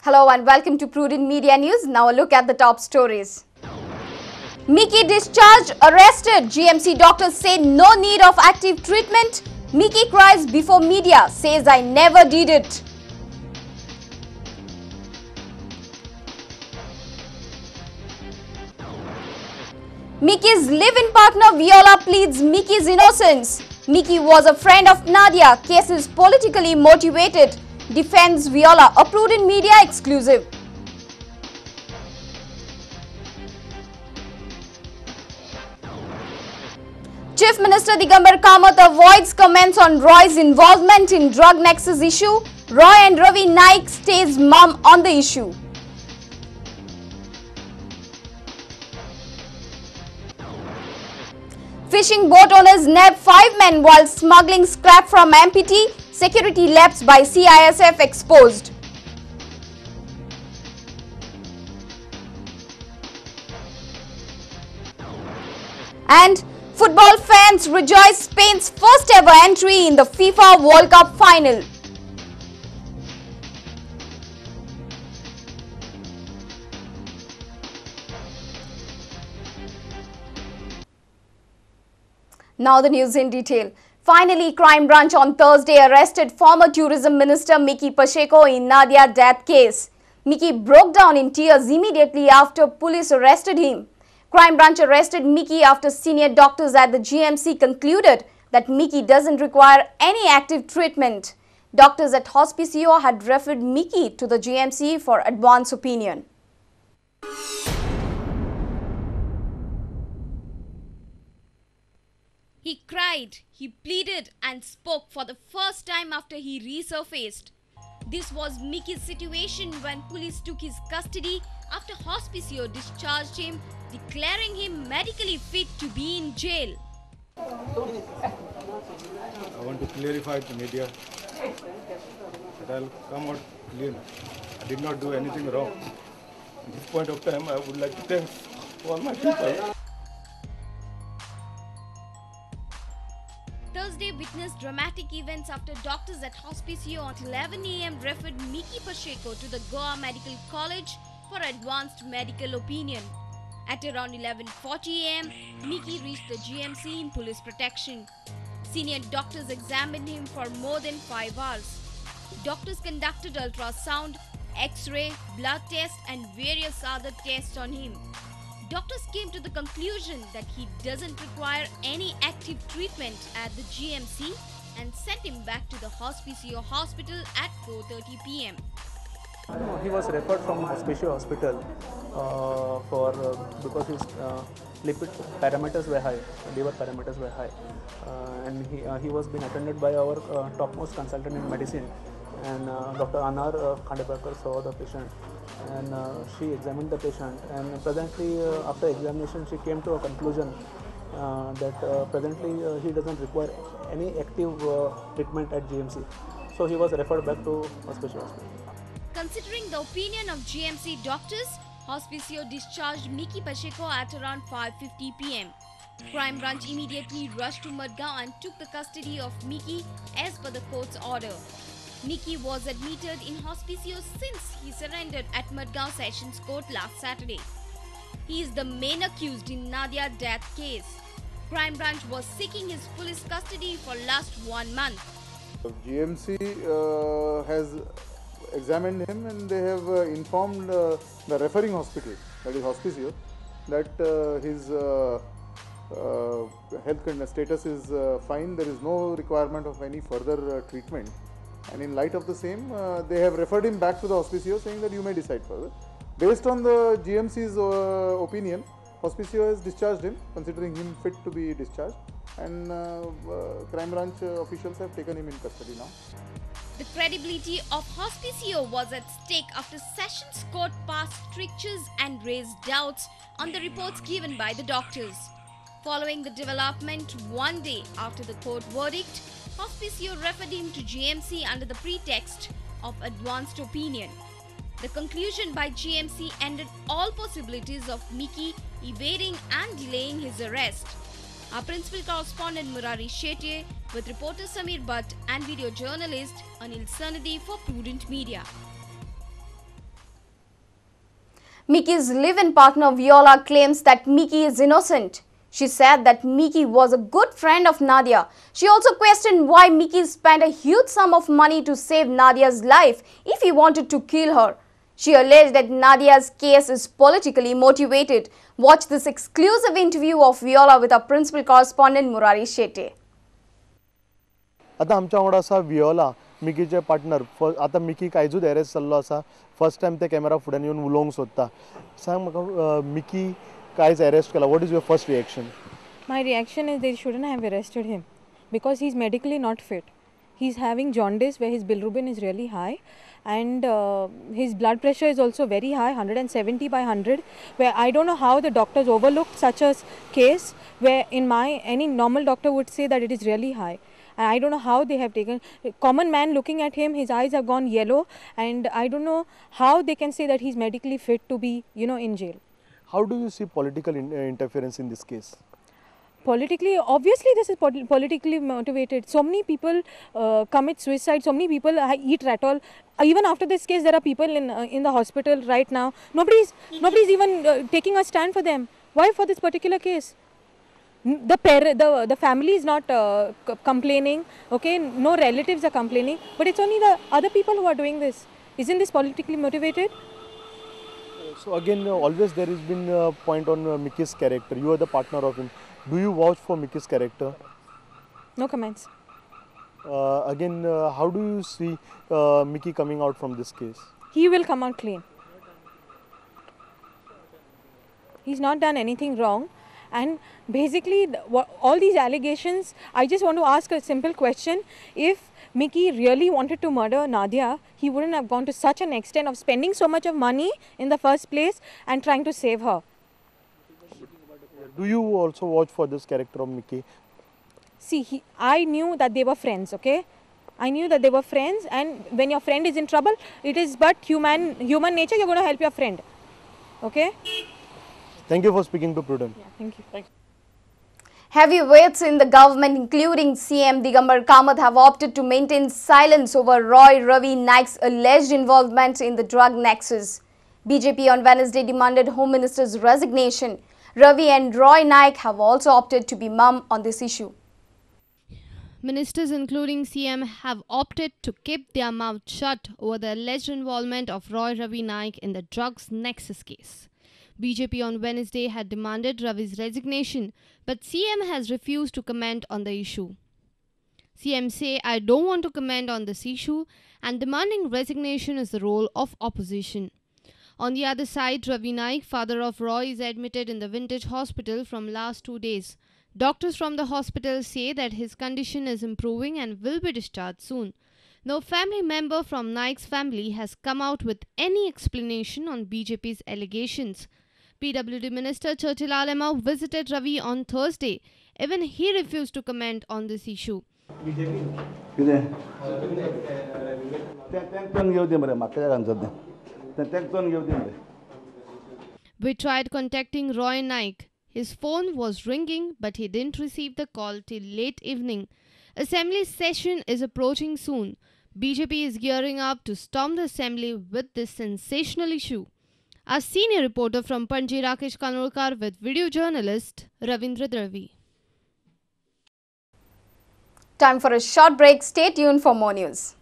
Hello and welcome to Prudent Media News. Now a look at the top stories. Mickey discharged, arrested. GMC doctors say no need of active treatment. Mickey cries before media, says I never did it. Mickey's live-in partner Viola pleads Mickey's innocence. Mickey was a friend of Nadia. Case is politically motivated. Defends Viola. A Prudent Media exclusive. Chief Minister Digambar Kamath avoids comments on Roy's involvement in drug nexus issue. Roy and Ravi Naik stays mum on the issue. Fishing boat owners nab 5 men while smuggling scrap from MPT. Security lapse by CISF exposed. And football fans rejoice Spain's first ever entry in the FIFA World Cup final. Now the news in detail. Finally, Crime Branch on Thursday arrested former Tourism Minister Mickey Pacheco in Nadia death case. Mickey broke down in tears immediately after police arrested him. Crime Branch arrested Mickey after senior doctors at the GMC concluded that Mickey doesn't require any active treatment. Doctors at Hospicio had referred Mickey to the GMC for advance opinion. He cried, he pleaded and spoke for the first time after he resurfaced. This was Mickey's situation when police took his custody after Hospicio discharged him, declaring him medically fit to be in jail. I want to clarify to media that I'll come out clean. I did not do anything wrong. At this point of time, I would like to thank all my people. Thursday witnessed dramatic events after doctors at Hospicio at 11 a.m. referred Mickey Pacheco to the Goa Medical College for advanced medical opinion. At around 11:40 a.m., Mickey reached the GMC in police protection. Senior doctors examined him for more than 5 hours. Doctors conducted ultrasound, X-ray, blood test and various other tests on him. Doctors came to the conclusion that he doesn't require any active treatment at the GMC and sent him back to the Hospicio hospital at 4:30 p.m. He was referred from Hospicio hospital because his lipid parameters were high, liver parameters were high, and he was being attended by our topmost consultant in medicine, and Dr. Anar Khandepakar saw the patient, and she examined the patient, and presently after examination she came to a conclusion that presently he doesn't require any active treatment at GMC, so he was referred back to Hospicio hospital. Considering the opinion of GMC doctors, Hospicio discharged Mickey Pacheco at around 5:50 p.m. Crime Branch immediately rushed to Madgaon and took the custody of Mickey as per the court's order. Mickey was admitted in Hospicio since he surrendered at Madgaon Sessions Court last Saturday. He is the main accused in Nadia death case. Crime Branch was seeking his police custody for last 1 month. GMC has examined him and they have informed the referring hospital, that is Hospicio, that his health status is fine. There is no requirement of any further treatment, and in light of the same they have referred him back to the Hospicio saying that you may decide further. Based on the GMC's opinion, Hospicio has discharged him, considering him fit to be discharged, and Crime Branch officials have taken him in custody now. The credibility of Hospicio was at stake after Sessions Court passed strictures and raised doubts on the reports given by the doctors. Following the development, 1 day after the court verdict, Hospicio referred him to GMC under the pretext of advanced opinion. The conclusion by GMC ended all possibilities of Mickey evading and delaying his arrest. Our principal correspondent Murari Shetye with reporter Samir Bhatt and video journalist Anil Sanadi for Prudent Media. Mickey's live-in partner Viola claims that Mickey is innocent. She said that Mickey was a good friend of Nadia. She also questioned why Mickey spent a huge sum of money to save Nadia's life if he wanted to kill her. She alleged that Nadia's case is politically motivated. Watch this exclusive interview of Viola with our principal correspondent Murari Shetty. आता आमच्या वांगडा आसा Viola मिकीचे partner आता Mickey कायजूच arrest जाल्लो आसा first time ते camera फुड्यान येवन उलोवंक सोदता सांग म्हाका मिकी कायज एरेस्ट केला what is your first reaction My reaction is they shouldn't have arrested him because he's medically not fit. He's having jaundice where his bilirubin is really high and his blood pressure is also very high, 170 by 100, where I don't know how the doctors overlooked such a case where any normal doctor would say that it is really high. And I don't know how they have taken, common man looking at him, his eyes have gone yellow and I don't know how they can say that he's medically fit to be, in jail. How do you see political interference in this case? Politically, obviously this is politically motivated. So many people commit suicide, so many people eat ratol. Even after this case, there are people in the hospital right now. Nobody's even taking a stand for them. Why for this particular case? The family is not complaining, okay, no relatives are complaining, but it's only the other people who are doing this. Isn't this politically motivated? So again, always there has been a point on Mickey's character. You are the partner of him. Do you vouch for Mickey's character? No comments. Again, how do you see Mickey coming out from this case? He will come out clean. He's not done anything wrong. And basically, all these allegations, I just want to ask a simple question. If Mickey really wanted to murder Nadia, he wouldn't have gone to such an extent of spending so much of money in the first place and trying to save her. Do you also vouch for this character of Mickey? See, I knew that they were friends, okay? I knew that they were friends, and when your friend is in trouble, it is but human nature, you're going to help your friend, okay? Thank you for speaking to Prudent. Yeah, thank you. Heavyweights in the government, including CM Digambar Kamath, have opted to maintain silence over Roy Ravi Naik's alleged involvement in the drug nexus. BJP on Wednesday demanded Home Minister's resignation. Ravi and Roy Naik have also opted to be mum on this issue. Ministers including CM have opted to keep their mouth shut over the alleged involvement of Roy Ravi Naik in the drugs nexus case. BJP on Wednesday had demanded Ravi's resignation, but CM has refused to comment on the issue. CM say, "I don't want to comment on this issue," and demanding resignation is the role of opposition. On the other side, Ravi Naik, father of Roy, is admitted in the Vintage Hospital from last 2 days. Doctors from the hospital say that his condition is improving and will be discharged soon. No family member from Naik's family has come out with any explanation on BJP's allegations. PWD Minister Churchill Alema visited Ravi on Thursday. Even he refused to comment on this issue. We tried contacting Roy Naik. His phone was ringing, but he didn't receive the call till late evening. Assembly session is approaching soon. BJP is gearing up to storm the assembly with this sensational issue. Our senior reporter from Panje, Rakesh Kanolkar, with video journalist Ravindra Dravi. Time for a short break. Stay tuned for more news.